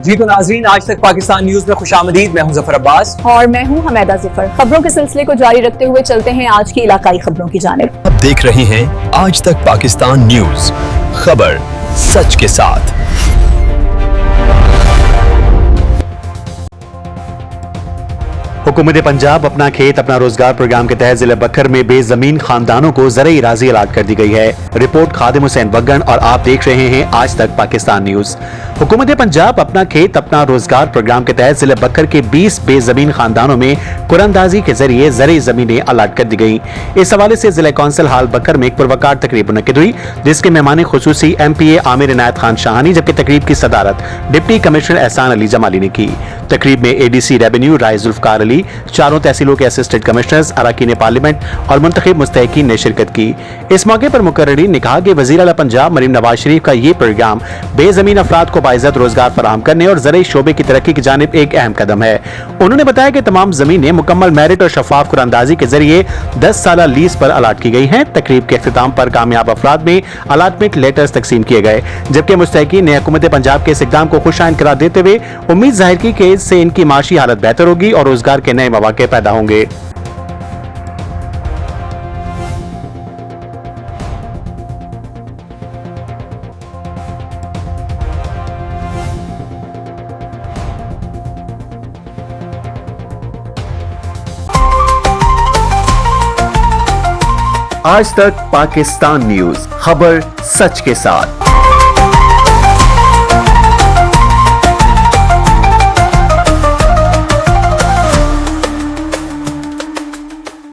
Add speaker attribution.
Speaker 1: जी तो नाजरीन, आज तक पाकिस्तान न्यूज में खुशामदीद। मैं हूं जफर अब्बास
Speaker 2: और मैं हूं हमेदा ज़फर। खबरों के सिलसिले को जारी रखते हुए चलते हैं आज की इलाकाई खबरों की जानिब।
Speaker 3: आप देख रहे हैं आज तक पाकिस्तान न्यूज, खबर सच के साथ।
Speaker 4: हुकूमत पंजाब अपना खेत अपना रोजगार प्रोग्राम के तहत जिले बकर में बेजमीन खानदानों को ज़राई राजी अलाट कर दी गई है। रिपोर्ट खादिम हुसैन बग्गन और आप देख रहे हैं आज तक पाकिस्तान न्यूज। हुकूमत पंजाब अपना खेत अपना रोजगार प्रोग्राम के तहत जिले बकर के 20 बेजमीन खानदानों में कुरानदाजी के जरिए ज़राई जमीनें अलाट कर दी गई। इस हवाले से जिला कौंसिल हाल बकर में एक पुरवकार तकरीब मुनक्किद हुई, जिसके मेहमान खुसूसी MPA आमिर इनायत खान शाहानी, जबकि तकरीब की सदारत डिप्टी कमिश्नर एहसान अली जमाली ने की। तकरीब में ADC रेवेन्यू राय जुल्फकार अली, चारों तहसीलों के असिस्टेंट कमिश्नर्स, अरकान पार्लियामेंट और मुंतखब मुस्तहिकीन ने शिरकत की। इस मौके पर मुकर्ररीन ने कहा कि वज़ीर आला पंजाब मरीम नवाज शरीफ का ये प्रोग्राम बेजमीन अफराद को बाइज्जत रोजगार फराहम करने और ज़राई शोबे की तरक्की की जानिब एक अहम कदम है। उन्होंने बताया कि तमाम जमीनें मुकम्मल मेरिट और शफाफ कुरानदाजी के जरिए 10 साल लीज पर अलाट की गई हैं। तकरीब के अख्तिताम पर कामयाब अफराद में अलाटमेंट लेटर्स तकसीम किए गए, जबकि मुस्तहिकीन ने हुकूमत पंजाब के इस इक़दाम को खुशाइन करार देते हुए उम्मीद जाहिर की कि इससे इनकी माशी हालत बेहतर होगी और रोजगार के नए मौके पैदा होंगे। आज तक पाकिस्तान न्यूज, खबर सच के साथ।